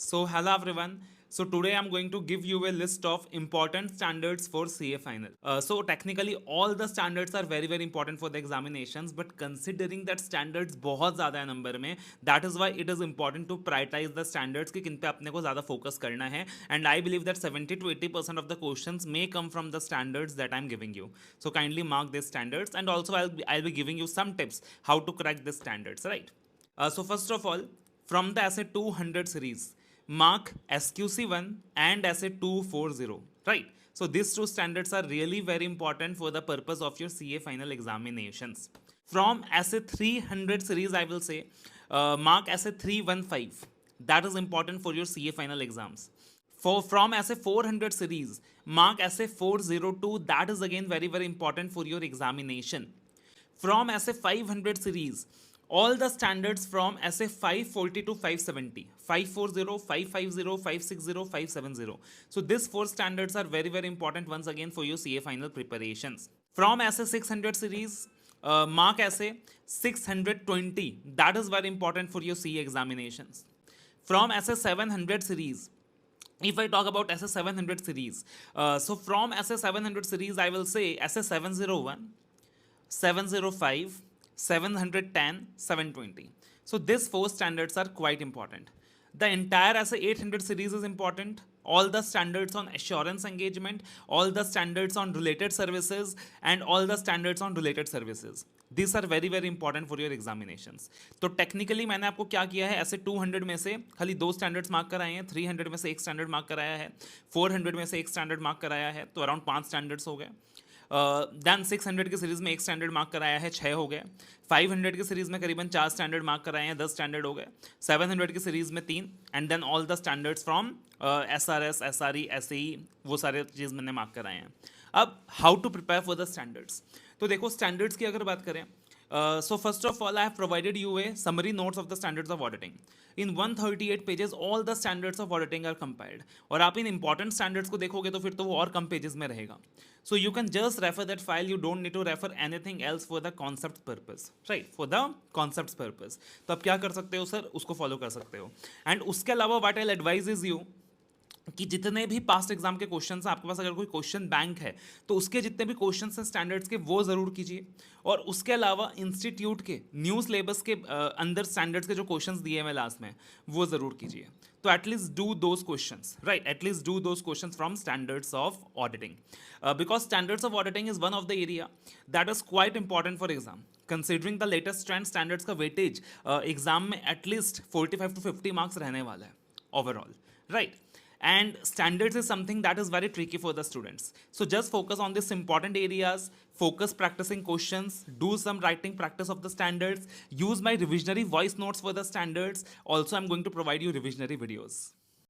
So hello everyone. So today I'm going to give you a list of important standards for CA final. So technically all the standards are very important for the examinations, but considering that standards बहुत ज़्यादा है number में, that is why it is important to prioritize the standards कि किन पे अपने को ज़्यादा focus करना है. And I believe that 70 to 80% of the questions may come from the standards that I'm giving you. So kindly mark these standards, and also I'll be giving you some tips how to crack these standards, right? So first of all, from the essay 200 series, mark SQC1 and essay 240, right? So these two standards are really very important for the purpose of your CA final examinations. From essay 300 series, I will say, mark essay 315. That is important for your CA final exams. From essay 400 series, mark essay 402. That is again very important for your examination. From essay 500 series, all the standards from essay 540 to 570, 540, 550, 560, 570. So these four standards are very important once again for your CA final preparations. From essay 600 series, mark essay 620. That is very important for your CA examinations. From essay 700 series, if I talk about essay 700 series, so from essay 700 series, I will say essay 701, 705, 710, 720. So these four standards are quite important. The entire essay 800 series is important. All the standards on assurance engagement, all the standards on related services, and all the standards on related services. These are very important for your examinations. तो technically मैंने आपको क्या किया है, ऐसे 200 में से खाली दो स्टैंडर्ड्स मार्क कराए हैं, 300 में से एक स्टैंडर्ड मार्क कराया है, 400 में से एक स्टैंडर्ड मार्क कराया है, तो अराउंड 5 स्टैंडर्ड्स हो गए. देन 600 की सीरीज़ में एक स्टैंडर्ड मार्क कराया है, 6 हो गए. 500 की सीरीज़ में करीबन 4 स्टैंडर्ड मार्क कराए हैं, 10 स्टैंडर्ड हो गए. 700 की सीरीज़ में 3, and then all the standards from SRS, SRE, SAE, वो सारे चीज़ मैंने मार्क कराए हैं. अब how to prepare for the standards. तो देखो स्टैंडर्ड्स की अगर बात करें, so first of all, I have provided you a summary notes of the standards of auditing. In 138 pages, all the standards of auditing are compiled. और आप इन important standards को देखोगे तो फिर तो वो और कम pages में रहेगा. So you can just refer that file. You don't need to refer anything else for the concept purpose, right? For the concepts purpose. तो आप क्या कर सकते हो सर, उसको follow कर सकते हो. And उसके अलावा what I'll advise is you कि जितने भी पास्ट एग्जाम के क्वेश्चंस हैं, आपके पास अगर कोई क्वेश्चन बैंक है तो उसके जितने भी क्वेश्चंस हैं स्टैंडर्ड्स के, वो ज़रूर कीजिए. और उसके अलावा इंस्टीट्यूट के न्यू सिलेबस के अंदर स्टैंडर्ड्स के जो क्वेश्चंस दिए हैं लास्ट में, वो ज़रूर कीजिए. तो at least do those questions, right? At least do those questions from standards of auditing, because standards of auditing is one of the area that is quite important for exam. Considering the latest trend, standards का weightage exam में at least 45 to 50 marks रहने वाला है overall, right? And standards is something that is very tricky for the students. So just focus on these important areas, focus practicing questions, do some writing practice of the standards, use my revisionary voice notes for the standards. Also, I'm going to provide you revisionary videos.